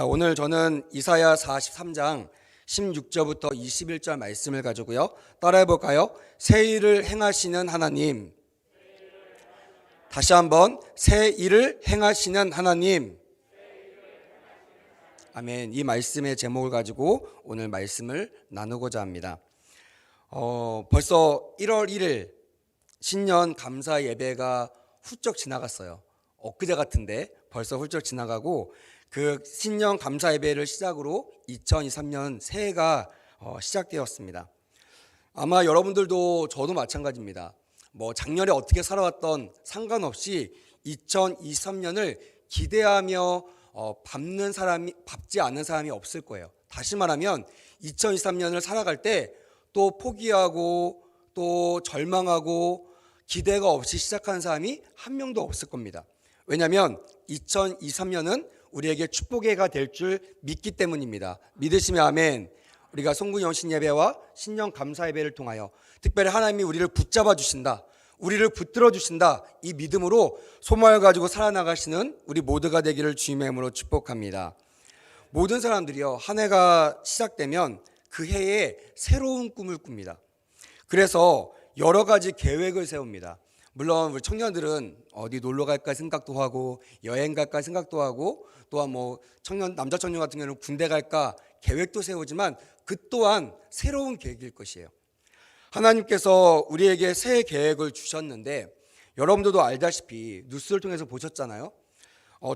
오늘 저는 이사야 43장 16절부터 21절 말씀을 가지고요. 따라해 볼까요? 새 일을 행하시는 하나님. 다시 한번 새 일을 행하시는 하나님. 아멘. 이 말씀의 제목을 가지고 오늘 말씀을 나누고자 합니다. 벌써 1월 1일 신년 감사 예배가 훌쩍 지나갔어요. 엊그제 같은데 벌써 훌쩍 지나가고 그 신년 감사 예배를 시작으로 2023년 새해가 시작되었습니다. 아마 여러분들도 저도 마찬가지입니다. 작년에 어떻게 살아왔던 상관없이 2023년을 기대하며 밟지 않는 사람이 없을 거예요. 다시 말하면 2023년을 살아갈 때 또 포기하고 또 절망하고 기대가 없이 시작하는 사람이 한 명도 없을 겁니다. 왜냐하면 2023년은 우리에게 축복의 해가 될 줄 믿기 때문입니다. 믿으시면 아멘. 우리가 송구 영신 예배와 신년 감사 예배를 통하여 특별히 하나님이 우리를 붙잡아 주신다, 우리를 붙들어 주신다, 이 믿음으로 소망을 가지고 살아나가시는 우리 모두가 되기를 주님의 이름으로 축복합니다. 모든 사람들이요, 한 해가 시작되면 그 해에 새로운 꿈을 꿉니다. 그래서 여러 가지 계획을 세웁니다. 물론 우리 청년들은 어디 놀러 갈까 생각도 하고 여행 갈까 생각도 하고 또한 남자 청년 같은 경우는 군대 갈까 계획도 세우지만 그 또한 새로운 계획일 것이에요. 하나님께서 우리에게 새 계획을 주셨는데 여러분들도 알다시피 뉴스를 통해서 보셨잖아요.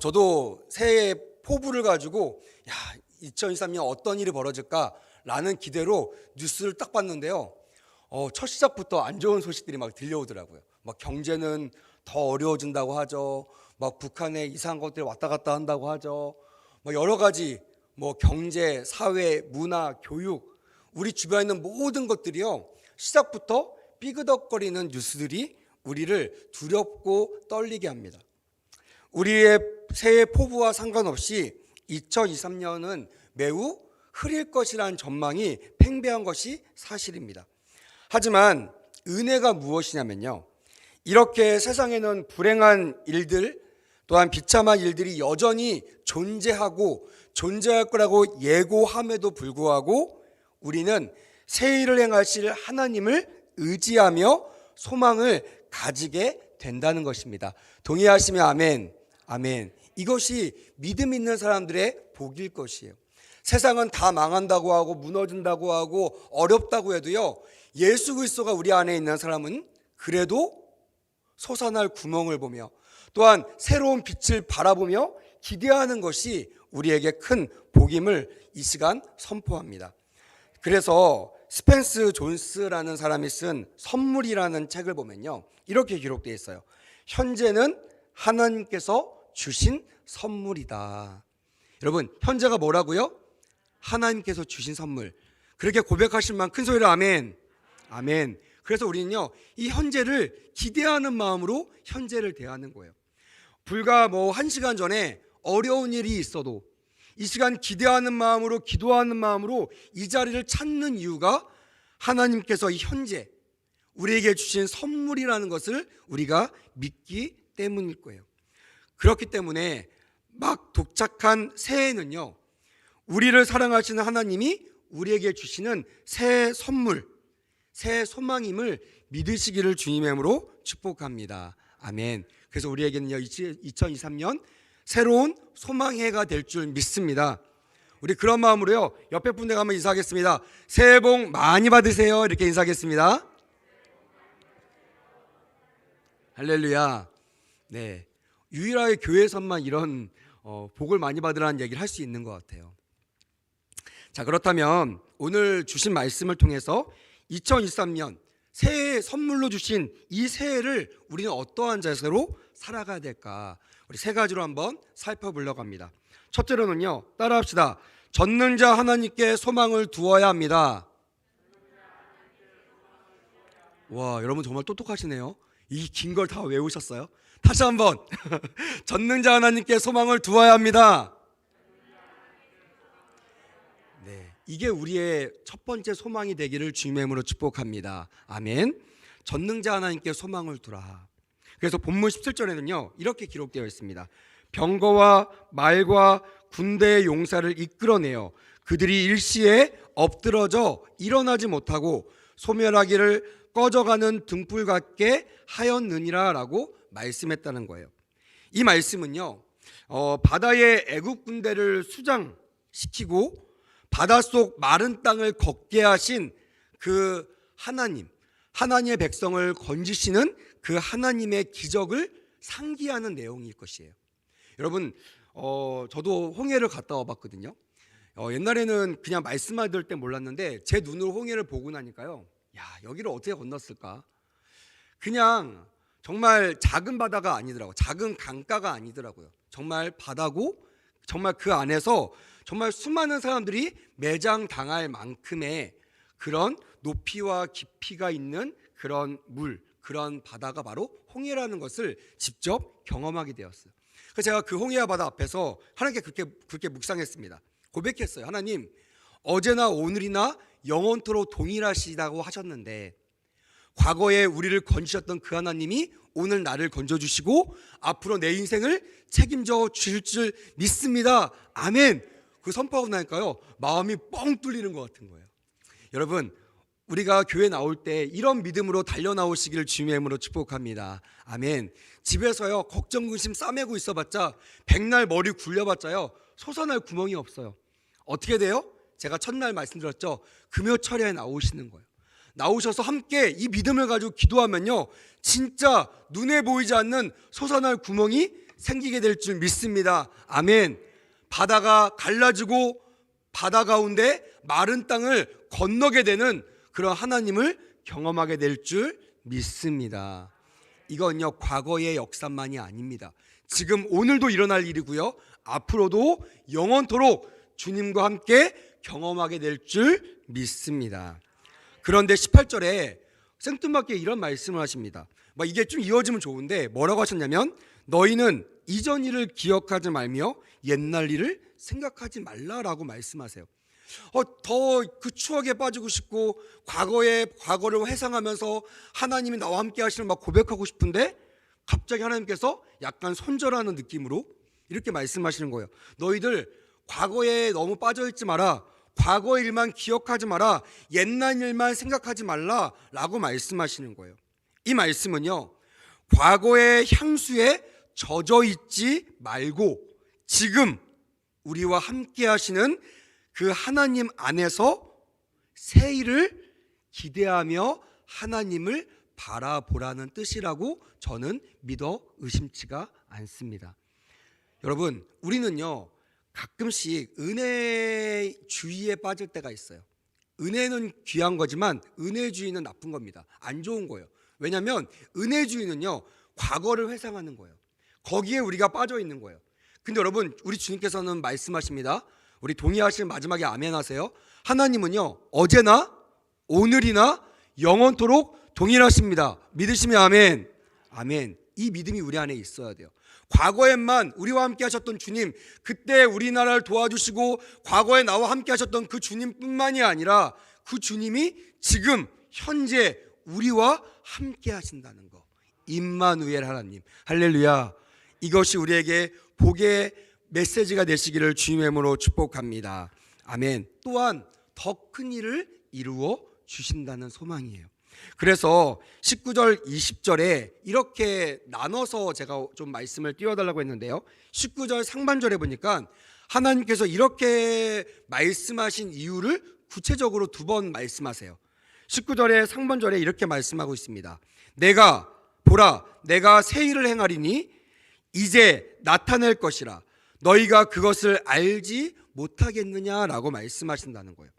저도 새해 포부를 가지고 2023년 어떤 일이 벌어질까라는 기대로 뉴스를 딱 봤는데요. 첫 시작부터 안 좋은 소식들이 막 들려오더라고요. 경제는 더 어려워진다고 하죠. 북한에 이상한 것들이 왔다 갔다 한다고 하죠. 여러 가지 경제, 사회, 문화, 교육, 우리 주변에 있는 모든 것들이요, 시작부터 삐그덕거리는 뉴스들이 우리를 두렵고 떨리게 합니다. 우리의 새해 포부와 상관없이 2023년은 매우 흐릴 것이라는 전망이 팽배한 것이 사실입니다. 하지만 은혜가 무엇이냐면요, 이렇게 세상에는 불행한 일들 또한 비참한 일들이 여전히 존재하고 존재할 거라고 예고함에도 불구하고 우리는 새 일을 행하실 하나님을 의지하며 소망을 가지게 된다는 것입니다. 동의하시면 아멘. 아멘. 이것이 믿음 있는 사람들의 복일 것이에요. 세상은 다 망한다고 하고 무너진다고 하고 어렵다고 해도요, 예수 그리스도가 우리 안에 있는 사람은 그래도 솟아날 구멍을 보며 또한 새로운 빛을 바라보며 기대하는 것이 우리에게 큰 복임을 이 시간 선포합니다. 그래서 스펜스 존스라는 사람이 쓴 선물이라는 책을 보면요, 이렇게 기록되어 있어요. 현재는 하나님께서 주신 선물이다. 여러분, 현재가 뭐라고요? 하나님께서 주신 선물. 그렇게 고백하실 만큼 큰 소리로 아멘. 아멘. 그래서 우리는요, 이 현재를 기대하는 마음으로 현재를 대하는 거예요. 불과 1시간 전에 어려운 일이 있어도 이 시간 기대하는 마음으로, 기도하는 마음으로 이 자리를 찾는 이유가 하나님께서 이 현재 우리에게 주신 선물이라는 것을 우리가 믿기 때문일 거예요. 그렇기 때문에 막 도착한 새해는요, 우리를 사랑하시는 하나님이 우리에게 주시는 새 선물, 새 소망임을 믿으시기를 주님의 이름으로 축복합니다. 아멘. 그래서 우리에게는요, 2023년 새로운 소망해가 될 줄 믿습니다. 우리 그런 마음으로요, 옆에 분들과 한번 인사하겠습니다. 새해 복 많이 받으세요. 이렇게 인사하겠습니다. 할렐루야. 네, 유일하게 교회에서만 이런 복을 많이 받으라는 얘기를 할 수 있는 것 같아요. 자, 그렇다면 오늘 주신 말씀을 통해서 2023년 새해 선물로 주신 이 새해를 우리는 어떠한 자세로 살아가야 될까? 우리 세 가지로 한번 살펴보려고 합니다. 첫째로는요, 따라합시다. 젖는 자 하나님께 소망을 두어야 합니다. 와, 여러분 정말 똑똑하시네요. 이 긴 걸 다 외우셨어요? 다시 한번 젖는 자 하나님께 소망을 두어야 합니다. 네, 이게 우리의 첫 번째 소망이 되기를 주님의 이름으로 축복합니다. 아멘. 전능자 하나님께 소망을 두라. 그래서 본문 17절에는요, 이렇게 기록되어 있습니다. 병거와 말과 군대의 용사를 이끌어내어 그들이 일시에 엎드러져 일어나지 못하고 소멸하기를 꺼져가는 등불 같게 하였느니라 라고 말씀했다는 거예요. 이 말씀은요, 바다의 애국 군대를 수장시키고 바닷속 마른 땅을 걷게 하신 그 하나님의 백성을 건지시는 그 하나님의 기적을 상기하는 내용일 것이에요. 여러분, 저도 홍해를 갔다 와봤거든요. 옛날에는 그냥 말씀만 들을 때 몰랐는데 제 눈으로 홍해를 보고 나니까요, 야, 여기를 어떻게 건넜을까? 그냥 정말 작은 바다가 아니더라고요. 작은 강가가 아니더라고요. 정말 바다고 정말 그 안에서 정말 수많은 사람들이 매장당할 만큼의 그런 높이와 깊이가 있는 그런 물, 그런 바다가 바로 홍해라는 것을 직접 경험하게 되었어요. 그래서 제가 그 홍해와 바다 앞에서 하나님께 그렇게 묵상했습니다. 고백했어요. 하나님, 어제나 오늘이나 영원토록 동일하시다고 하셨는데 과거에 우리를 건지셨던 그 하나님이 오늘 나를 건져주시고 앞으로 내 인생을 책임져 주실 줄 믿습니다. 아멘. 그 선포하고 나니까요, 마음이 뻥 뚫리는 것 같은 거예요. 여러분, 우리가 교회 나올 때 이런 믿음으로 달려나오시기를 주님의 이름으로 축복합니다. 아멘. 집에서요, 걱정 근심 싸매고 있어봤자 백날 머리 굴려봤자요, 솟아날 구멍이 없어요. 어떻게 돼요? 제가 첫날 말씀드렸죠. 금요철야에 나오시는 거예요. 나오셔서 함께 이 믿음을 가지고 기도하면요, 진짜 눈에 보이지 않는 솟아날 구멍이 생기게 될 줄 믿습니다. 아멘. 바다가 갈라지고 바다 가운데 마른 땅을 건너게 되는 그런 하나님을 경험하게 될 줄 믿습니다. 이건요, 과거의 역사만이 아닙니다. 지금 오늘도 일어날 일이고요, 앞으로도 영원토록 주님과 함께 경험하게 될 줄 믿습니다. 그런데 18절에 생뚱맞게 이런 말씀을 하십니다. 이게 좀 이어지면 좋은데 뭐라고 하셨냐면, 너희는 이전 일을 기억하지 말며 옛날 일을 생각하지 말라라고 말씀하세요. 더 그 추억에 빠지고 싶고 과거를 회상하면서 하나님이 나와 함께 하시는 막 고백하고 싶은데 갑자기 하나님께서 약간 손절하는 느낌으로 이렇게 말씀하시는 거예요. 너희들 과거에 너무 빠져있지 마라. 과거 일만 기억하지 마라. 옛날 일만 생각하지 말라라고 말씀하시는 거예요. 이 말씀은요, 과거의 향수에 젖어 있지 말고 지금 우리와 함께 하시는 그 하나님 안에서 새 일을 기대하며 하나님을 바라보라는 뜻이라고 저는 믿어 의심치가 않습니다. 여러분, 우리는요, 가끔씩 은혜주의에 빠질 때가 있어요. 은혜는 귀한 거지만 은혜주의는 나쁜 겁니다. 안 좋은 거예요. 왜냐하면 은혜주의는요, 과거를 회상하는 거예요. 거기에 우리가 빠져 있는 거예요. 근데 여러분, 우리 주님께서는 말씀하십니다. 우리 동의하시는 마지막에 아멘 하세요. 하나님은요, 어제나 오늘이나 영원토록 동일하십니다. 믿으시면 아멘. 아멘. 이 믿음이 우리 안에 있어야 돼요. 과거에만 우리와 함께 하셨던 주님, 그때 우리나라를 도와주시고 과거에 나와 함께 하셨던 그 주님뿐만이 아니라 그 주님이 지금 현재 우리와 함께 하신다는 거. 임마누엘 하나님, 할렐루야. 이것이 우리에게 복의 메시지가 되시기를 주님의 이름으로 축복합니다. 아멘. 또한 더 큰 일을 이루어 주신다는 소망이에요. 그래서 19절 20절에 이렇게 나눠서 제가 좀 말씀을 띄워달라고 했는데요, 19절 상반절에 보니까 하나님께서 이렇게 말씀하신 이유를 구체적으로 두 번 말씀하세요. 19절의 상반절에 이렇게 말씀하고 있습니다. 보라, 내가 새 일을 행하리니 이제 나타낼 것이라 너희가 그것을 알지 못하겠느냐라고 말씀하신다는 거예요.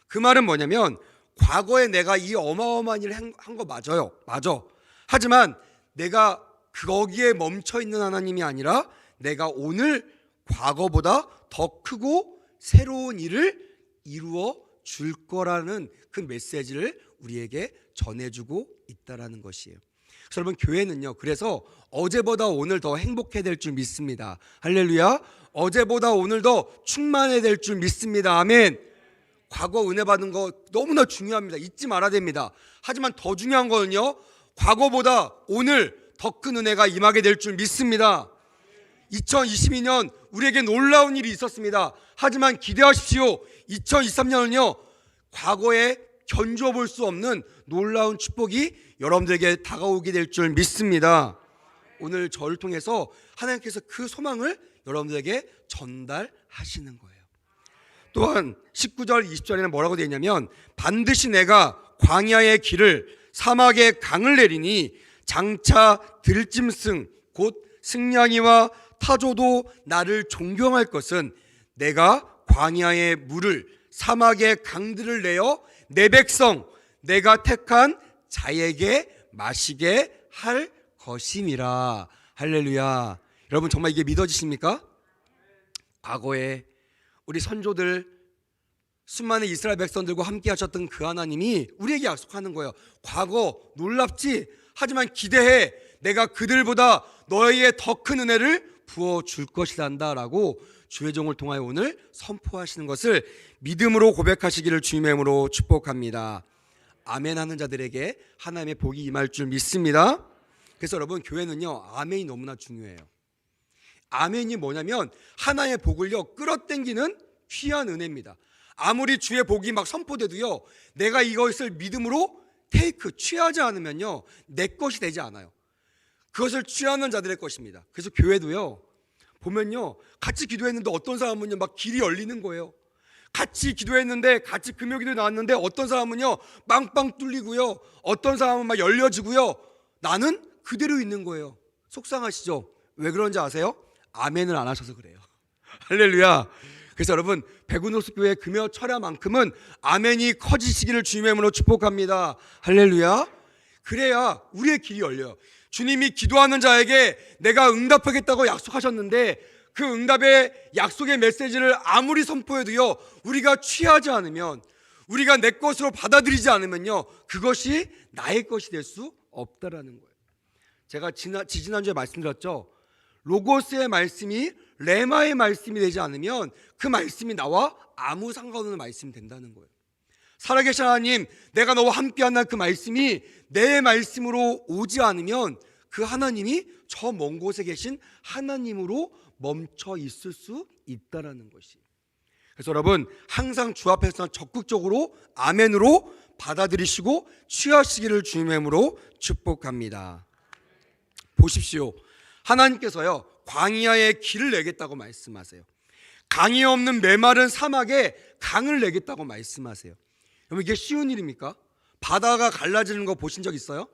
그 말은 뭐냐면, 과거에 내가 이 어마어마한 일을 한 거 맞아요. 맞아. 하지만 내가 거기에 멈춰 있는 하나님이 아니라 내가 오늘 과거보다 더 크고 새로운 일을 이루어 줄 거라는 그 메시지를 우리에게 전해주고 있다라는 것이에요. 그래서 여러분, 교회는요, 그래서 어제보다 오늘 더 행복해야 될 줄 믿습니다. 할렐루야. 어제보다 오늘 더 충만해야 될 줄 믿습니다. 아멘. 과거 은혜 받은 거 너무나 중요합니다. 잊지 말아야 됩니다. 하지만 더 중요한 거는요, 과거보다 오늘 더 큰 은혜가 임하게 될 줄 믿습니다. 2022년 우리에게 놀라운 일이 있었습니다. 하지만 기대하십시오. 2023년은요, 과거에 견주어 볼 수 없는 놀라운 축복이 여러분들에게 다가오게 될 줄 믿습니다. 오늘 저를 통해서 하나님께서 그 소망을 여러분들에게 전달하시는 거예요. 또한 19절 20절에는 뭐라고 되어 있냐면, 반드시 내가 광야의 길을 사막의 강을 내리니 장차 들짐승 곧 승냥이와 타조도 나를 존경할 것은 내가 광야의 물을 사막의 강들을 내어 내 백성 내가 택한 자에게 마시게 할 것임이라. 할렐루야. 여러분 정말 이게 믿어지십니까? 과거에 우리 선조들 수많은 이스라엘 백성들과 함께 하셨던 그 하나님이 우리에게 약속하는 거예요. 과거 놀랍지? 하지만 기대해. 내가 그들보다 너희의 더 큰 은혜를 부어줄 것이란다 라고 주의 종을 통하여 오늘 선포하시는 것을 믿음으로 고백하시기를 주님의 이름으로 축복합니다. 아멘 하는 자들에게 하나님의 복이 임할 줄 믿습니다. 그래서 여러분, 교회는요, 아멘이 너무나 중요해요. 아멘이 뭐냐면 하나의 복을요 끌어당기는 귀한 은혜입니다. 아무리 주의 복이 막 선포돼도요, 내가 이것을 믿음으로 취하지 않으면요 내 것이 되지 않아요. 그것을 취하는 자들의 것입니다. 그래서 교회도요 보면요, 같이 기도했는데 어떤 사람은요 막 길이 열리는 거예요. 같이 기도했는데, 같이 금요기도 나왔는데 어떤 사람은요 빵빵 뚫리고요, 어떤 사람은 막 열려지고요, 나는 그대로 있는 거예요. 속상하시죠? 왜 그런지 아세요? 아멘을 안 하셔서 그래요. 할렐루야. 그래서 여러분, 백운호수교회 금요 철야만큼은 아멘이 커지시기를 주님의 이름으로 축복합니다. 할렐루야. 그래야 우리의 길이 열려요. 주님이 기도하는 자에게 내가 응답하겠다고 약속하셨는데, 그 응답의 약속의 메시지를 아무리 선포해도요, 우리가 취하지 않으면, 우리가 내 것으로 받아들이지 않으면요, 그것이 나의 것이 될 수 없다라는 거예요. 제가 지난주에 말씀드렸죠. 로고스의 말씀이 레마의 말씀이 되지 않으면 그 말씀이 나와 아무 상관없는 말씀이 된다는 거예요. 살아계신 하나님, 내가 너와 함께하는 그 말씀이 내 말씀으로 오지 않으면 그 하나님이 저 먼 곳에 계신 하나님으로 멈춰 있을 수 있다라는 것이. 그래서 여러분, 항상 주 앞에서 적극적으로 아멘으로 받아들이시고 취하시기를 주님의 이름으로 축복합니다. 보십시오. 하나님께서요 광야에 길을 내겠다고 말씀하세요. 강이 없는 메마른 사막에 강을 내겠다고 말씀하세요. 여러분, 이게 쉬운 일입니까? 바다가 갈라지는 거 보신 적 있어요?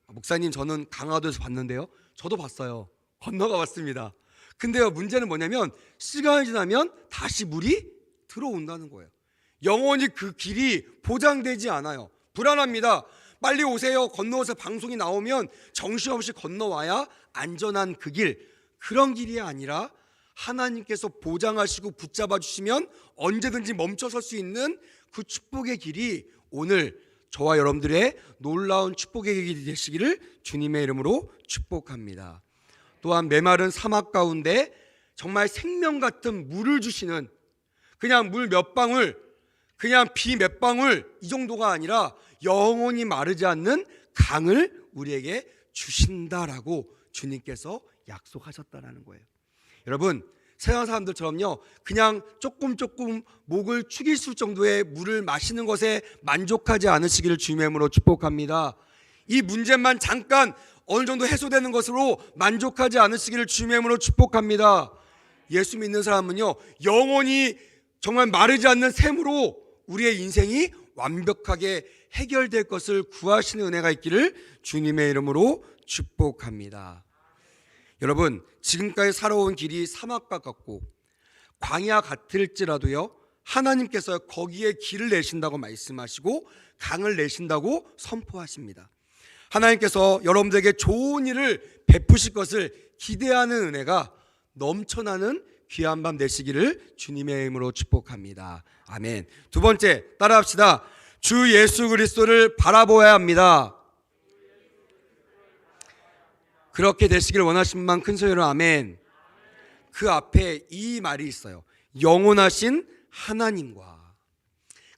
목사님, 저는 강화도에서 봤는데요. 저도 봤어요. 건너가 봤습니다. 근데요, 문제는 뭐냐면 시간이 지나면 다시 물이 들어온다는 거예요. 영원히 그 길이 보장되지 않아요. 불안합니다. 빨리 오세요. 건너오세요. 방송이 나오면 정신없이 건너와야 안전한 그 길, 그런 길이 아니라 하나님께서 보장하시고 붙잡아 주시면 언제든지 멈춰설 수 있는 그 축복의 길이 오늘 저와 여러분들의 놀라운 축복의 길이 되시기를 주님의 이름으로 축복합니다. 또한 메마른 사막 가운데 정말 생명 같은 물을 주시는, 그냥 물 몇 방울, 그냥 비 몇 방울 이 정도가 아니라 영원히 마르지 않는 강을 우리에게 주신다라고 주님께서 약속하셨다라는 거예요. 여러분, 세상 사람들처럼요 그냥 조금 목을 축일 정도의 물을 마시는 것에 만족하지 않으시기를 주님의 이름으로 축복합니다. 이 문제만 잠깐 어느 정도 해소되는 것으로 만족하지 않으시기를 주님의 이름으로 축복합니다. 예수 믿는 사람은요 영원히 정말 마르지 않는 샘으로 우리의 인생이 완벽하게 해결될 것을 구하시는 은혜가 있기를 주님의 이름으로 축복합니다. 여러분, 지금까지 살아온 길이 사막과 같고 광야 같을지라도요 하나님께서 거기에 길을 내신다고 말씀하시고 강을 내신다고 선포하십니다. 하나님께서 여러분들에게 좋은 일을 베푸실 것을 기대하는 은혜가 넘쳐나는 귀한 밤 되시기를 주님의 이름으로 축복합니다. 아멘. 두 번째, 따라합시다. 주 예수 그리스도를 바라보아야 합니다. 그렇게 되시기를 원하신 분 큰 소리로 아멘. 그 앞에 이 말이 있어요. 영원하신 하나님과.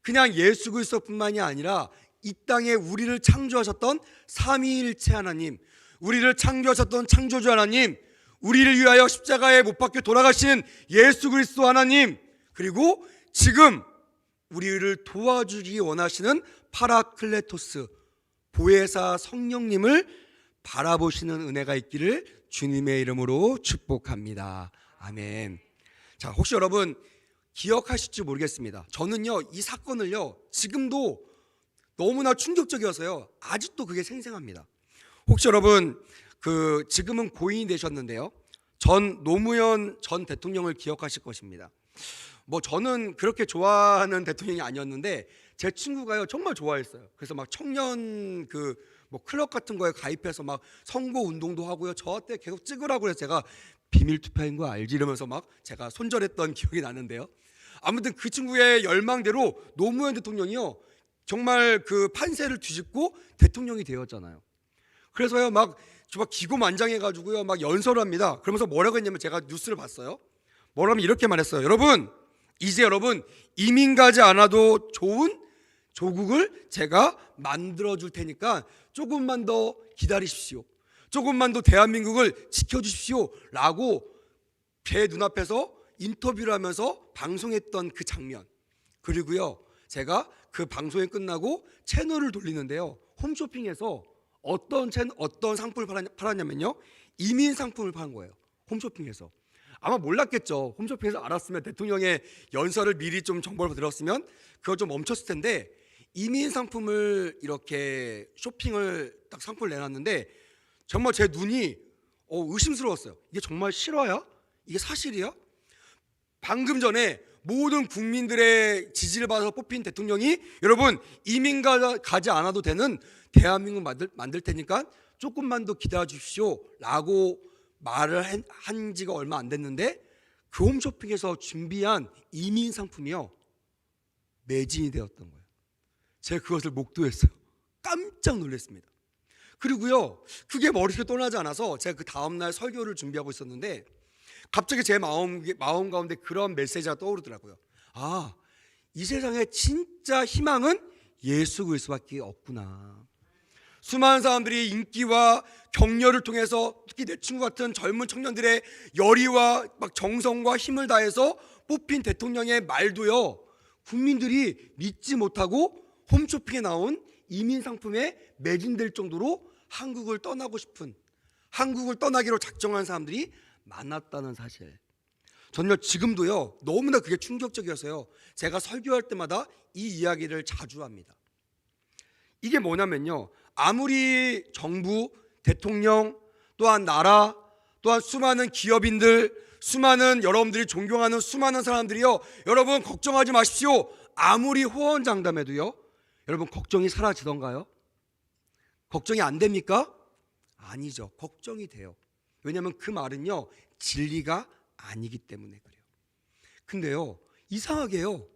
그냥 예수 그리스도뿐만이 아니라 이 땅에 우리를 창조하셨던 삼위일체 하나님, 우리를 창조하셨던 창조주 하나님, 우리를 위하여 십자가에 못 박혀 돌아가신 예수 그리스도 하나님, 그리고 지금 우리를 도와주기 원하시는 파라클레토스 보혜사 성령님을 바라보시는 은혜가 있기를 주님의 이름으로 축복합니다. 아멘. 자, 혹시 여러분 기억하실지 모르겠습니다. 저는요, 이 사건을요, 지금도 너무나 충격적이어서요, 아직도 그게 생생합니다. 혹시 여러분 지금은 고인이 되셨는데요, 전 노무현 전 대통령을 기억하실 것입니다. 뭐 저는 그렇게 좋아하는 대통령이 아니었는데 제 친구가요 정말 좋아했어요. 그래서 막 청년 뭐 클럽 같은 거에 가입해서 막 선거 운동도 하고요, 저한테 계속 찍으라고 해서 제가 비밀 투표인 거 알지 이러면서 막 제가 손절했던 기억이 나는데요. 아무튼 그 친구의 열망대로 노무현 대통령이요 정말 그 판세를 뒤집고 대통령이 되었잖아요. 그래서요 막 기고만장해가지고요 막 연설을 합니다. 그러면서 뭐라고 했냐면, 제가 뉴스를 봤어요. 뭐라면 이렇게 말했어요. 여러분, 이제 여러분 이민 가지 않아도 좋은 조국을 제가 만들어 줄 테니까 조금만 더 기다리십시오. 조금만 더 대한민국을 지켜주십시오 라고 제 눈앞에서 인터뷰를 하면서 방송했던 그 장면, 그리고요 제가 그 방송이 끝나고 채널을 돌리는데요, 홈쇼핑에서 어떤 상품을 팔았냐면요, 이민 상품을 파는 거예요. 홈쇼핑에서. 아마 몰랐겠죠. 홈쇼핑에서 알았으면, 대통령의 연설을 미리 좀 정보를 들었으면 그거 좀 멈췄을 텐데, 이민 상품을 이렇게 쇼핑을 딱 상품을 내놨는데 정말 제 눈이 의심스러웠어요. 이게 정말 실화야? 이게 사실이야? 방금 전에 모든 국민들의 지지를 받아서 뽑힌 대통령이 여러분 이민 가지 않아도 되는 대한민국 만들 테니까 조금만 더 기다려 주십시오 라고 말을 한 지가 얼마 안 됐는데, 그 홈쇼핑에서 준비한 이민 상품이요 매진이 되었던 거예요. 제가 그것을 목도했어요. 깜짝 놀랐습니다. 그리고요 그게 머릿속에 떠나지 않아서 제가 그 다음날 설교를 준비하고 있었는데 갑자기 제 마음 가운데 그런 메시지가 떠오르더라고요. 아, 이 세상에 진짜 희망은 예수 그리스도밖에 없구나. 수많은 사람들이 인기와 격려를 통해서 특히 내 친구 같은 젊은 청년들의 열의와 막 정성과 힘을 다해서 뽑힌 대통령의 말도요 국민들이 믿지 못하고 홈쇼핑에 나온 이민 상품에 매진될 정도로 한국을 떠나고 싶은, 한국을 떠나기로 작정한 사람들이 많았다는 사실. 저는요 지금도요 너무나 그게 충격적이어서요 제가 설교할 때마다 이 이야기를 자주 합니다. 이게 뭐냐면요, 아무리 정부, 대통령, 또한 나라, 또한 수많은 기업인들, 수많은 여러분들이 존경하는 수많은 사람들이요, 여러분 걱정하지 마십시오 아무리 호언장담해도요, 여러분 걱정이 사라지던가요? 걱정이 안 됩니까? 아니죠. 걱정이 돼요. 왜냐하면 그 말은요 진리가 아니기 때문에 그래요. 근데요 이상하게요,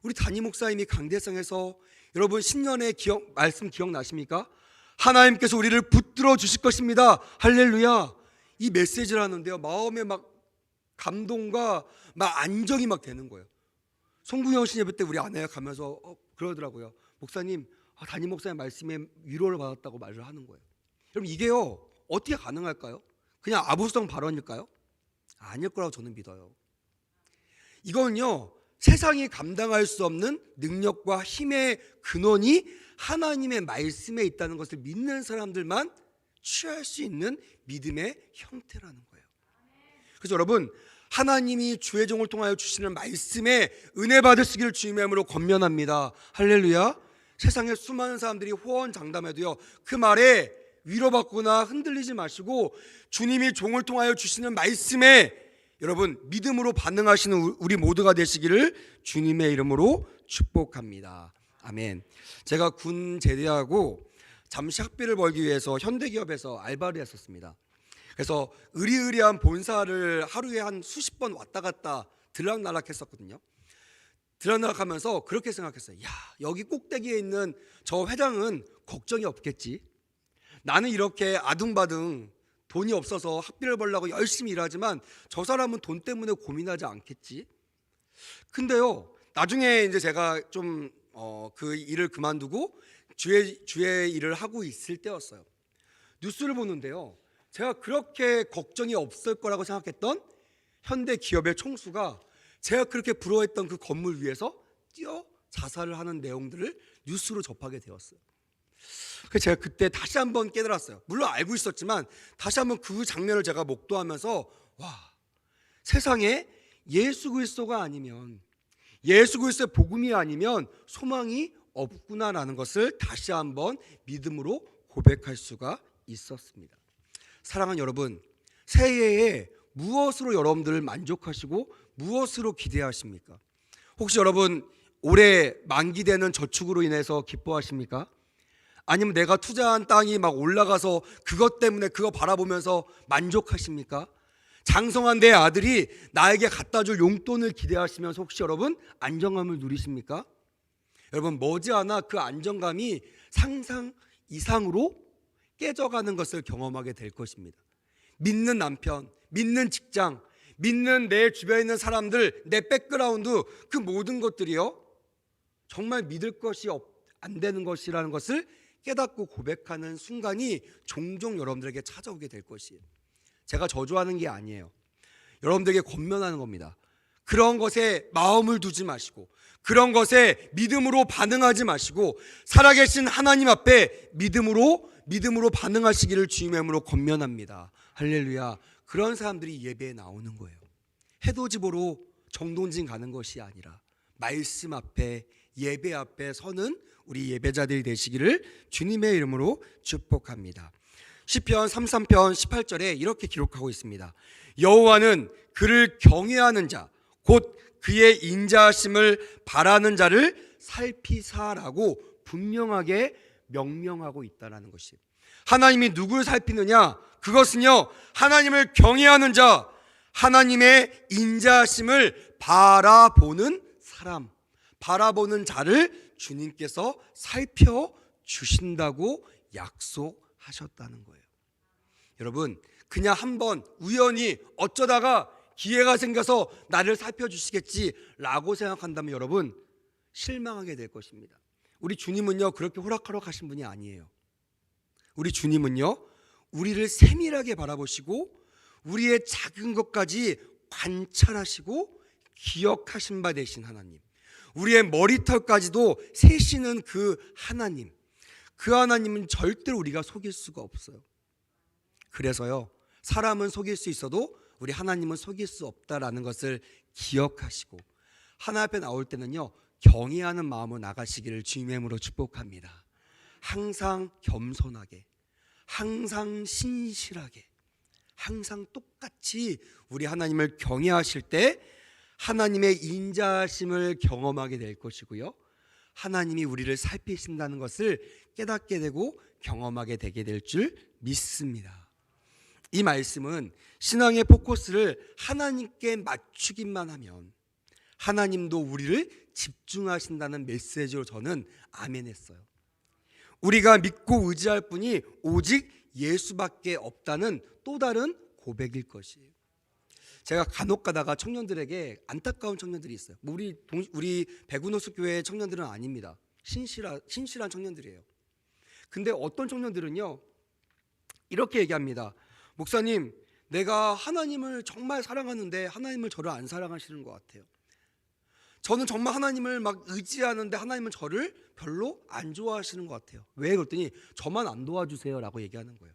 우리 담임 목사님이 강대상에서 여러분 신년의 말씀 기억나십니까? 하나님께서 우리를 붙들어 주실 것입니다, 할렐루야, 이 메시지를 하는데요 마음에 막 감동과 막 안정이 막 되는 거예요. 송구영 씨 예배 때 우리 아내가 가면서 그러더라고요. 목사님, 담임 목사님 말씀에 위로를 받았다고 말을 하는 거예요. 여러분 이게요 어떻게 가능할까요? 그냥 아부성 발언일까요? 아닐 거라고 저는 믿어요. 이건요 세상이 감당할 수 없는 능력과 힘의 근원이 하나님의 말씀에 있다는 것을 믿는 사람들만 취할 수 있는 믿음의 형태라는 거예요. 그래서 여러분 하나님이 주의 종을 통하여 주시는 말씀에 은혜 받으시기를 주님의 이름으로 권면합니다. 할렐루야. 세상에 수많은 사람들이 호언장담해도요 그 말에 위로받거나 흔들리지 마시고 주님이 종을 통하여 주시는 말씀에 여러분 믿음으로 반응하시는 우리 모두가 되시기를 주님의 이름으로 축복합니다. 아멘. 제가 군 제대하고 잠시 학비를 벌기 위해서 현대기업에서 알바를 했었습니다. 그래서 의리의리한 본사를 하루에 한 수십 번 왔다 갔다 들락날락 했었거든요. 들락날락하면서 그렇게 생각했어요. 야, 여기 꼭대기에 있는 저 회장은 걱정이 없겠지. 나는 이렇게 아둥바둥 돈이 없어서 학비를 벌려고 열심히 일하지만 저 사람은 돈 때문에 고민하지 않겠지. 근데요 나중에 이제 제가 좀 그 일을 그만두고 주의 일을 하고 있을 때였어요. 뉴스를 보는데요 제가 그렇게 걱정이 없을 거라고 생각했던 현대 기업의 총수가 제가 그렇게 부러워했던 그 건물 위에서 뛰어 자살을 하는 내용들을 뉴스로 접하게 되었어요. 그래서 제가 그때 다시 한번 깨달았어요. 물론 알고 있었지만 다시 한번 그 장면을 제가 목도하면서 와, 세상에 예수 그리스도가 아니면, 예수 그리스도의 복음이 아니면 소망이 없구나라는 것을 다시 한번 믿음으로 고백할 수가 있었습니다. 사랑하는 여러분, 새해에 무엇으로 여러분들을 만족하시고 무엇으로 기대하십니까? 혹시 여러분 올해 만기되는 저축으로 인해서 기뻐하십니까? 아니면 내가 투자한 땅이 막 올라가서 그것 때문에 그거 바라보면서 만족하십니까? 장성한 내 아들이 나에게 갖다 줄 용돈을 기대하시면서 혹시 여러분 안정감을 누리십니까? 여러분 머지않아 그 안정감이 상상 이상으로 깨져가는 것을 경험하게 될 것입니다. 믿는 남편, 믿는 직장, 믿는 내 주변에 있는 사람들, 내 백그라운드, 그 모든 것들이요 정말 믿을 것이 안 되는 것이라는 것을 깨닫고 고백하는 순간이 종종 여러분들에게 찾아오게 될 것이에요. 제가 저주하는 게 아니에요. 여러분들에게 권면하는 겁니다. 그런 것에 마음을 두지 마시고, 그런 것에 믿음으로 반응하지 마시고, 살아계신 하나님 앞에 믿음으로 반응하시기를 주님의 이름으로 권면합니다. 할렐루야. 그런 사람들이 예배에 나오는 거예요. 해돋이 보러 정동진 가는 것이 아니라 말씀 앞에, 예배 앞에 서는 우리 예배자들이 되시기를 주님의 이름으로 축복합니다. 시편 33편 18절에 이렇게 기록하고 있습니다. 여호와는 그를 경외하는 자, 곧 그의 인자하심을 바라는 자를 살피사라고 분명하게 명령하고 있다는 것이, 하나님이 누구를 살피느냐? 그것은요 하나님을 경외하는 자, 하나님의 인자하심을 바라보는 사람, 바라보는 자를 주님께서 살펴주신다고 약속하셨다는 거예요. 여러분 그냥 한번 우연히 어쩌다가 기회가 생겨서 나를 살펴주시겠지라고 생각한다면 여러분 실망하게 될 것입니다. 우리 주님은요 그렇게 호락호락하신 분이 아니에요. 우리 주님은요 우리를 세밀하게 바라보시고 우리의 작은 것까지 관찰하시고 기억하신 바 되신 하나님, 우리의 머리털까지도 세시는 그 하나님, 그 하나님은 절대로 우리가 속일 수가 없어요. 그래서요 사람은 속일 수 있어도 우리 하나님은 속일 수 없다라는 것을 기억하시고 하나님 앞에 나올 때는요 경외하는 마음으로 나가시기를 주님의 이름으로 축복합니다. 항상 겸손하게, 항상 신실하게, 항상 똑같이 우리 하나님을 경외하실 때 하나님의 인자하심을 경험하게 될 것이고요, 하나님이 우리를 살피신다는 것을 깨닫게 되고 경험하게 되게 될 줄 믿습니다. 이 말씀은 신앙의 포커스를 하나님께 맞추기만 하면 하나님도 우리를 집중하신다는 메시지로 저는 아멘했어요. 우리가 믿고 의지할 분이 오직 예수밖에 없다는 또 다른 고백일 것이에요. 제가 간혹 가다가 청년들에게, 안타까운 청년들이 있어요. 우리 백운호수교회 청년들은 아닙니다. 신실한 청년들이에요. 근데 어떤 청년들은요 이렇게 얘기합니다. 목사님, 내가 하나님을 정말 사랑하는데 하나님을 저를 안 사랑하시는 것 같아요. 저는 정말 하나님을 막 의지하는데 하나님은 저를 별로 안 좋아하시는 것 같아요. 왜? 그랬더니 저만 안 도와주세요 라고 얘기하는 거예요.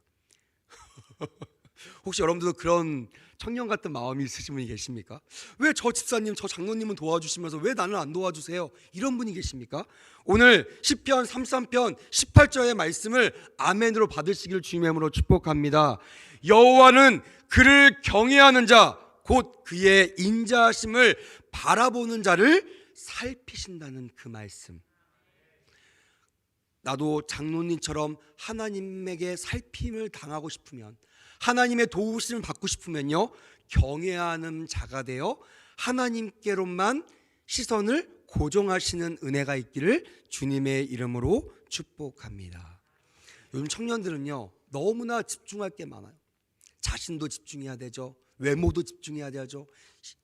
혹시 여러분들도 그런 청년 같은 마음이 있으신 분이 계십니까? 왜 저 집사님, 저 장로님은 도와주시면서 왜 나는 안 도와주세요? 이런 분이 계십니까? 오늘 시편 33편 18절의 말씀을 아멘으로 받으시길 주님의 이름으로 축복합니다. 여호와는 그를 경외하는 자, 곧 그의 인자하심을 바라보는 자를 살피신다는 그 말씀. 나도 장로님처럼 하나님에게 살핌을 당하고 싶으면, 하나님의 도우심을 받고 싶으면요 경외하는 자가 되어 하나님께로만 시선을 고정하시는 은혜가 있기를 주님의 이름으로 축복합니다. 요즘 청년들은요 너무나 집중할 게 많아요. 자신도 집중해야 되죠, 외모도 집중해야 되죠,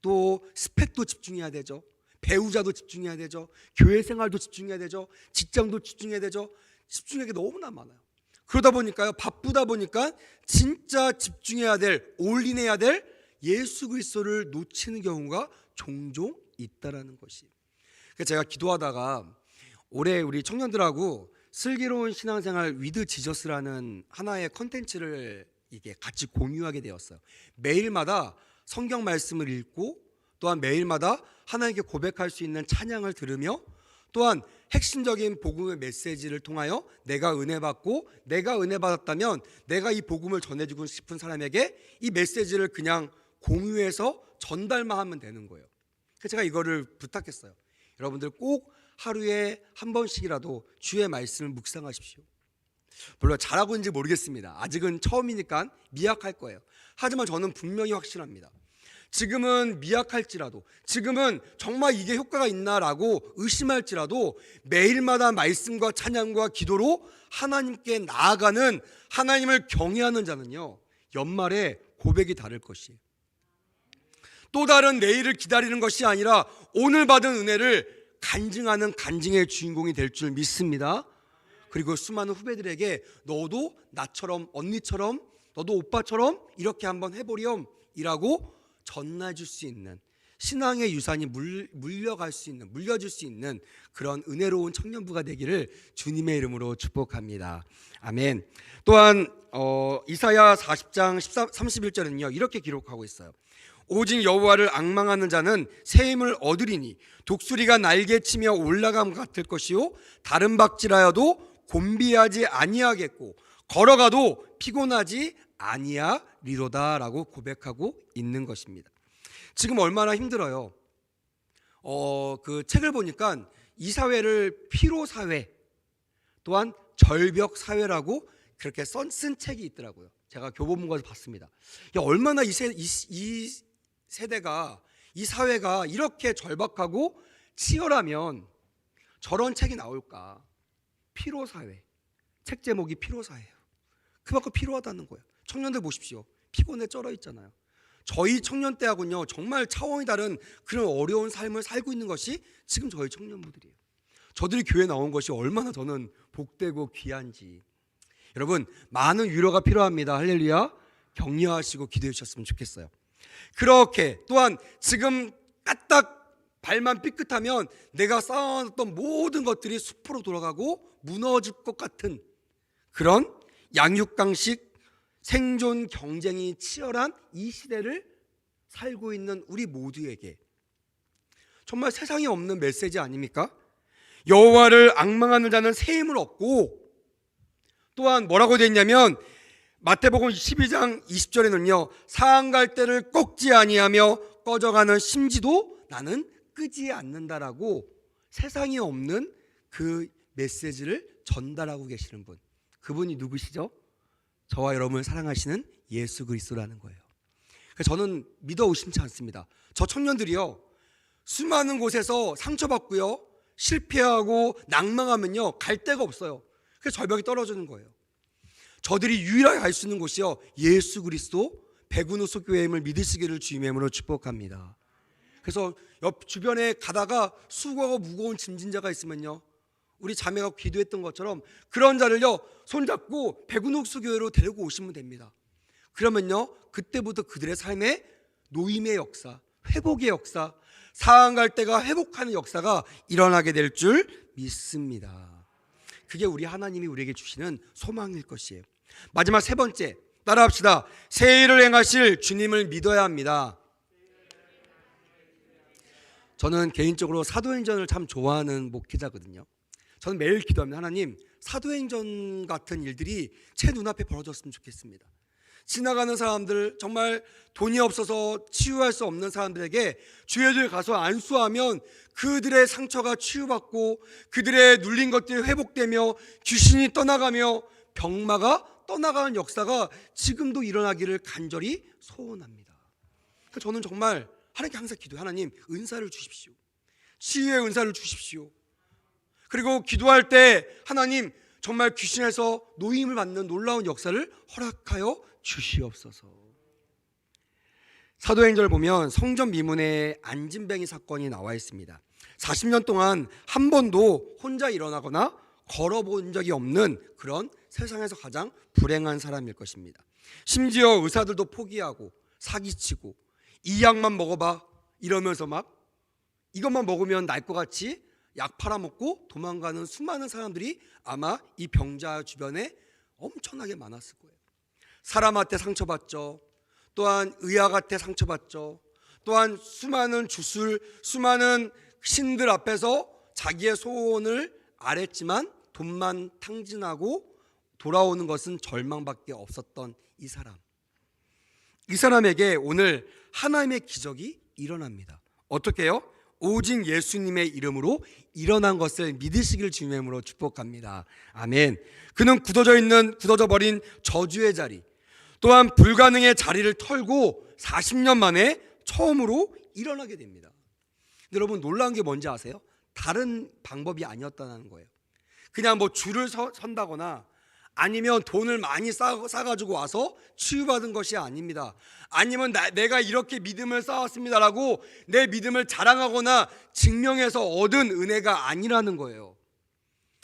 또 스펙도 집중해야 되죠, 배우자도 집중해야 되죠, 교회 생활도 집중해야 되죠, 직장도 집중해야 되죠. 집중할 게 너무나 많아요. 그러다 보니까요, 바쁘다 보니까 진짜 집중해야 될, 올인해야 될 예수 그리스도를 놓치는 경우가 종종 있다라는 것이. 그래서 제가 기도하다가 올해 우리 청년들하고 슬기로운 신앙생활 위드 지저스라는 하나의 컨텐츠를 이게 같이 공유하게 되었어요. 매일마다 성경 말씀을 읽고 또한 매일마다 하나님께 고백할 수 있는 찬양을 들으며 또한 핵심적인 복음의 메시지를 통하여 내가 은혜 받고 내가 은혜 받았다면 내가 이 복음을 전해주고 싶은 사람에게 이 메시지를 그냥 공유해서 전달만 하면 되는 거예요. 그래서 제가 이거를 부탁했어요. 여러분들 꼭 하루에 한 번씩이라도 주의 말씀을 묵상하십시오. 물론 잘하고 있는지 모르겠습니다. 아직은 처음이니까 미약할 거예요. 하지만 저는 분명히 확신합니다. 지금은 미약할지라도, 지금은 정말 이게 효과가 있나라고 의심할지라도 매일마다 말씀과 찬양과 기도로 하나님께 나아가는, 하나님을 경외하는 자는요, 연말에 고백이 다를 것이에요. 또 다른 내일을 기다리는 것이 아니라 오늘 받은 은혜를 간증하는 간증의 주인공이 될 줄 믿습니다. 그리고 수많은 후배들에게 너도 나처럼, 언니처럼, 너도 오빠처럼 이렇게 한번 해보렴 이라고 전해줄 수 있는, 신앙의 유산이 물려줄 수 있는 그런 은혜로운 청년부가 되기를 주님의 이름으로 축복합니다. 아멘. 또한 이사야 40장 31절은요 이렇게 기록하고 있어요. 오직 여호와를 앙망하는 자는 새 힘을 얻으리니 독수리가 날개치며 올라감 같을 것이요 다른 박질하여도 곤비하지 아니하겠고 걸어가도 피곤하지 아니하리로다라고 고백하고 있는 것입니다. 지금 얼마나 힘들어요. 그 책을 보니까 이 사회를 피로 사회 또한 절벽 사회라고 그렇게 쓴 책이 있더라고요. 제가 교보문고에서 봤습니다. 얼마나 이 세대가, 이 사회가 이렇게 절박하고 치열하면 저런 책이 나올까. 피로사회, 책 제목이 피로사회예요. 그만큼 필요하다는 거예요. 청년들 보십시오. 피곤에 쩔어 있잖아요. 저희 청년 때하고는요 정말 차원이 다른 그런 어려운 삶을 살고 있는 것이 지금 저희 청년부들이에요. 저들이 교회 나온 것이 얼마나 저는 복되고 귀한지. 여러분 많은 위로가 필요합니다. 할렐루야. 격려하시고 기도해 주셨으면 좋겠어요. 그렇게 또한 지금 까딱 발만 삐끗하면 내가 쌓아놨던 모든 것들이 숲으로 돌아가고 무너질 것 같은 그런 양육강식 생존 경쟁이 치열한 이 시대를 살고 있는 우리 모두에게 정말 세상에 없는 메시지 아닙니까? 여호와를 앙망하는 자는 새 힘을 얻고 또한 뭐라고 되어 있냐면 마태복음 12장 20절에는요 상한 때를 꺾지 아니하며 꺼져가는 심지도 나는 끄지 않는다라고 세상에 없는 그 메시지를 전달하고 계시는 분, 그분이 누구시죠? 저와 여러분을 사랑하시는 예수 그리스도라는 거예요. 그래서 저는 믿어 의심치 않습니다. 저 청년들이요 수많은 곳에서 상처받고요 실패하고 낭망하면요 갈 데가 없어요. 그래서 절벽이 떨어지는 거예요. 저들이 유일하게 갈 수 있는 곳이요 예수 그리스도 백운호수 교회임을 믿으시기를 주님의 이름으로 축복합니다. 그래서 옆 주변에 가다가 수고하고 무거운 짐진자가 있으면요 우리 자매가 기도했던 것처럼 그런 자를요 손잡고 백운호수 교회로 데리고 오시면 됩니다. 그러면요 그때부터 그들의 삶에 노임의 역사, 회복의 역사, 상할 때가 회복하는 역사가 일어나게 될 줄 믿습니다. 그게 우리 하나님이 우리에게 주시는 소망일 것이에요. 마지막 세 번째 따라합시다. 새 일을 행하실 주님을 믿어야 합니다. 저는 개인적으로 사도행전을 참 좋아하는 목회자거든요. 저는 매일 기도합니다. 하나님 사도행전 같은 일들이 제 눈앞에 벌어졌으면 좋겠습니다. 지나가는 사람들, 정말 돈이 없어서 치유할 수 없는 사람들에게 주의 가서 안수하면 그들의 상처가 치유받고 그들의 눌린 것들이 회복되며 귀신이 떠나가며 병마가 떠나가는 역사가 지금도 일어나기를 간절히 소원합니다. 그러니까 저는 정말 하나님께 항상 기도해요. 하나님 은사를 주십시오. 치유의 은사를 주십시오. 그리고 기도할 때 하나님 정말 귀신에서 노임을 받는 놀라운 역사를 허락하여 주시옵소서. 사도행전을 보면 성전 미문에 안진뱅이 사건이 나와 있습니다. 40년 동안 한 번도 혼자 일어나거나 걸어본 적이 없는 그런 세상에서 가장 불행한 사람일 것입니다. 심지어 의사들도 포기하고 사기치고 이 약만 먹어봐 이러면서 막 이것만 먹으면 날 것 같이 약 팔아먹고 도망가는 수많은 사람들이 아마 이 병자 주변에 엄청나게 많았을 거예요. 사람한테 상처받죠. 또한 의학한테 상처받죠. 또한 수많은 주술, 수많은 신들 앞에서 자기의 소원을 아랬지만 돈만 탕진하고 돌아오는 것은 절망밖에 없었던 이 사람. 이 사람에게 오늘 하나님의 기적이 일어납니다. 어떻게 해요? 오직 예수님의 이름으로 일어난 것을 믿으시길 주님으로 축복합니다. 아멘. 그는 굳어져 버린 저주의 자리, 또한 불가능의 자리를 털고 40년 만에 처음으로 일어나게 됩니다. 여러분 놀라운 게 뭔지 아세요? 다른 방법이 아니었다는 거예요. 그냥 뭐 줄을 선다거나 아니면 돈을 많이 싸가지고 와서 치유받은 것이 아닙니다. 아니면 내가 이렇게 믿음을 쌓았습니다라고 내 믿음을 자랑하거나 증명해서 얻은 은혜가 아니라는 거예요.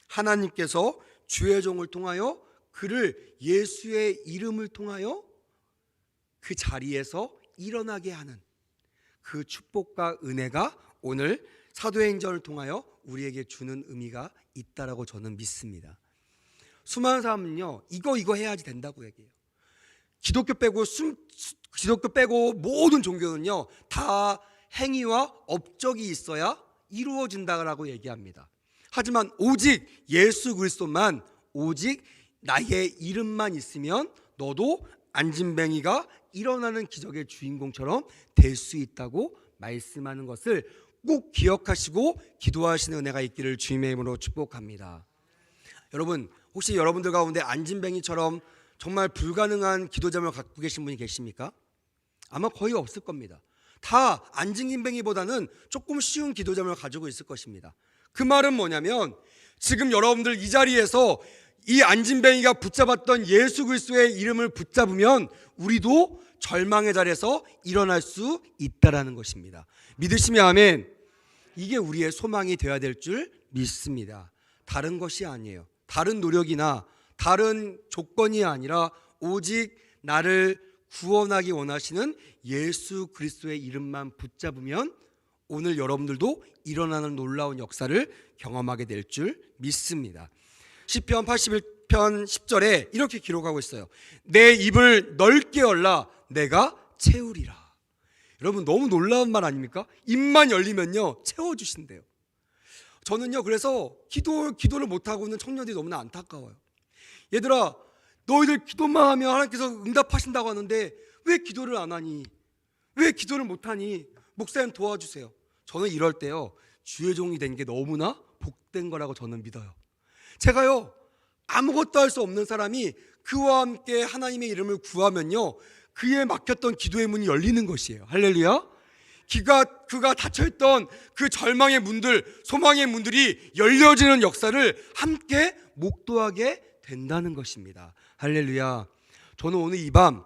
하나님께서 주의 종을 통하여 그를 예수의 이름을 통하여 그 자리에서 일어나게 하는 그 축복과 은혜가 오늘 사도행전을 통하여 우리에게 주는 의미가 있다라고 저는 믿습니다. 수많은 사람은요 이거 해야지 된다고 얘기해요. 기독교 빼고 모든 종교는요 다 행위와 업적이 있어야 이루어진다라고 얘기합니다. 하지만 오직 예수 그리스도만, 오직 나의 이름만 있으면 너도 안진뱅이가 일어나는 기적의 주인공처럼 될 수 있다고 말씀하는 것을 꼭 기억하시고 기도하시는 은혜가 있기를 주님의 이름으로 축복합니다. 여러분 혹시 여러분들 가운데 안진뱅이처럼 정말 불가능한 기도 제목을 갖고 계신 분이 계십니까? 아마 거의 없을 겁니다. 다 안진뱅이보다는 조금 쉬운 기도 제목을 가지고 있을 것입니다. 그 말은 뭐냐면 지금 여러분들 이 자리에서 이 안진뱅이가 붙잡았던 예수 그리스도의 이름을 붙잡으면 우리도 절망의 자리에서 일어날 수 있다라는 것입니다. 믿으시면 아멘. 이게 우리의 소망이 되어야 될 줄 믿습니다. 다른 것이 아니에요. 다른 노력이나 다른 조건이 아니라 오직 나를 구원하기 원하시는 예수 그리스도의 이름만 붙잡으면 오늘 여러분들도 일어나는 놀라운 역사를 경험하게 될 줄 믿습니다. 시편 81편 10절에 이렇게 기록하고 있어요. 내 입을 넓게 열라 내가 채우리라. 여러분 너무 놀라운 말 아닙니까? 입만 열리면요 채워주신대요. 저는요 그래서 기도를 못하고 있는 청년들이 너무나 안타까워요. 얘들아 너희들 기도만 하면 하나님께서 응답하신다고 하는데 왜 기도를 안 하니? 왜 기도를 못하니? 목사님 도와주세요. 저는 이럴 때요 주의 종이 된 게 너무나 복된 거라고 저는 믿어요. 제가요 아무것도 할 수 없는 사람이 그와 함께 하나님의 이름을 구하면요 그에 막혔던 기도의 문이 열리는 것이에요. 할렐루야. 그가 닫혀있던 그 절망의 문들, 소망의 문들이 열려지는 역사를 함께 목도하게 된다는 것입니다. 할렐루야. 저는 오늘 이 밤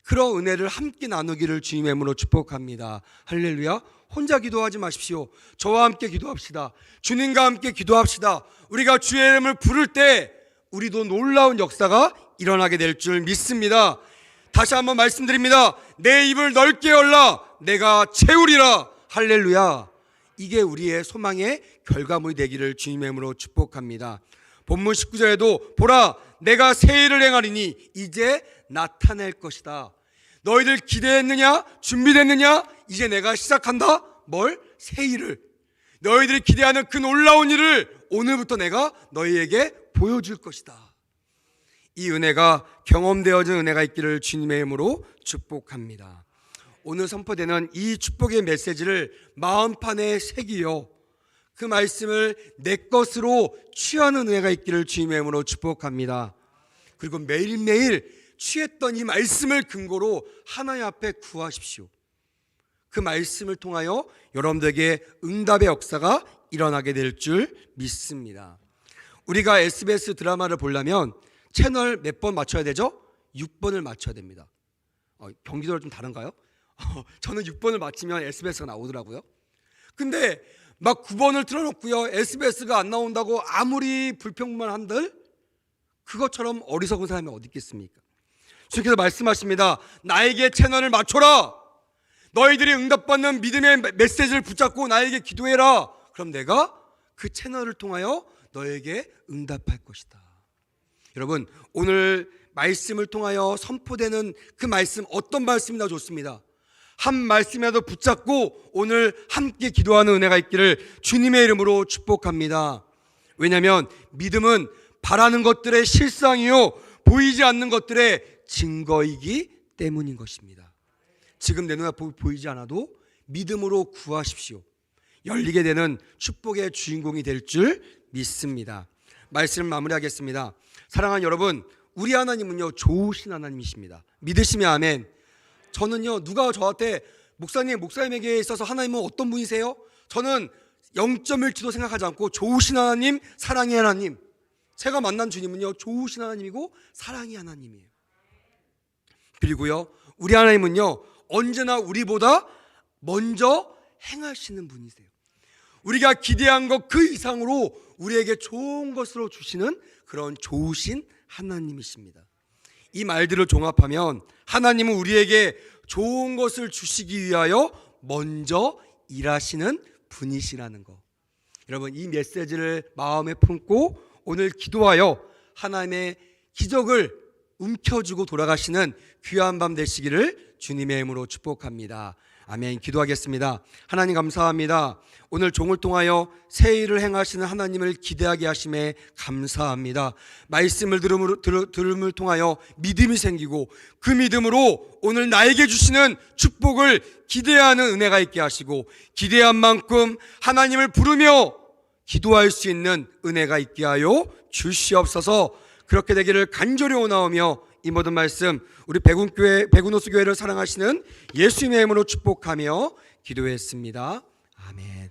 그런 은혜를 함께 나누기를 주님의 이름으로 축복합니다. 할렐루야. 혼자 기도하지 마십시오. 저와 함께 기도합시다. 주님과 함께 기도합시다. 우리가 주의 이름을 부를 때 우리도 놀라운 역사가 일어나게 될 줄 믿습니다. 다시 한번 말씀드립니다. 내 입을 넓게 열라 내가 채우리라. 할렐루야. 이게 우리의 소망의 결과물이 되기를 주님의 이름으로 축복합니다. 본문 19절에도 보라 내가 새 일을 행하리니 이제 나타낼 것이다. 너희들 기대했느냐? 준비됐느냐? 이제 내가 시작한다. 뭘? 새 일을. 너희들이 기대하는 그 놀라운 일을 오늘부터 내가 너희에게 보여줄 것이다. 이 은혜가 경험되어진 은혜가 있기를 주님의 이름으로 축복합니다. 오늘 선포되는 이 축복의 메시지를 마음판에 새기어 그 말씀을 내 것으로 취하는 은혜가 있기를 주님의 이름으로 축복합니다. 그리고 매일매일 취했던 이 말씀을 근거로 하나님 앞에 구하십시오. 그 말씀을 통하여 여러분들에게 응답의 역사가 일어나게 될 줄 믿습니다. 우리가 SBS 드라마를 보려면 채널 몇 번 맞춰야 되죠? 6번을 맞춰야 됩니다. 경기도랑 좀 다른가요? 저는 6번을 맞추면 SBS가 나오더라고요. 근데 막 9번을 틀어놓고요, SBS가 안 나온다고 아무리 불평만 한들 그것처럼 어리석은 사람이 어디 있겠습니까? 주님께서 말씀하십니다. 나에게 채널을 맞춰라. 너희들이 응답받는 믿음의 메시지를 붙잡고 나에게 기도해라. 그럼 내가 그 채널을 통하여 너에게 응답할 것이다. 여러분, 오늘 말씀을 통하여 선포되는 그 말씀, 어떤 말씀이나 좋습니다. 한 말씀이라도 붙잡고 오늘 함께 기도하는 은혜가 있기를 주님의 이름으로 축복합니다. 왜냐하면 믿음은 바라는 것들의 실상이요 보이지 않는 것들의 증거이기 때문인 것입니다. 지금 내 눈앞에 보이지 않아도 믿음으로 구하십시오. 열리게 되는 축복의 주인공이 될 줄 믿습니다. 말씀을 마무리하겠습니다. 사랑하는 여러분, 우리 하나님은요 좋으신 하나님이십니다. 믿으시면 아멘. 저는요, 누가 저한테 목사님에게 있어서 하나님은 어떤 분이세요? 저는 0.1치도 생각하지 않고 좋으신 하나님, 사랑의 하나님. 제가 만난 주님은요 좋으신 하나님이고 사랑의 하나님이에요. 그리고요, 우리 하나님은요 언제나 우리보다 먼저 행하시는 분이세요. 우리가 기대한 것 그 이상으로 우리에게 좋은 것으로 주시는 그런 좋으신 하나님이십니다. 이 말들을 종합하면 하나님은 우리에게 좋은 것을 주시기 위하여 먼저 일하시는 분이시라는 거. 여러분, 이 메시지를 마음에 품고 오늘 기도하여 하나님의 기적을 움켜쥐고 돌아가시는 귀한 밤 되시기를 주님의 이름으로 축복합니다. 아멘. 기도하겠습니다. 하나님 감사합니다. 오늘 종을 통하여 새 일을 행하시는 하나님을 기대하게 하심에 감사합니다. 말씀을 들음을 통하여 믿음이 생기고 그 믿음으로 오늘 나에게 주시는 축복을 기대하는 은혜가 있게 하시고 기대한 만큼 하나님을 부르며 기도할 수 있는 은혜가 있게 하여 주시옵소서. 그렇게 되기를 간절히 원하오며 이 모든 말씀 우리 백운호수 교회를 사랑하시는 예수님의 이름으로 축복하며 기도했습니다. 아멘.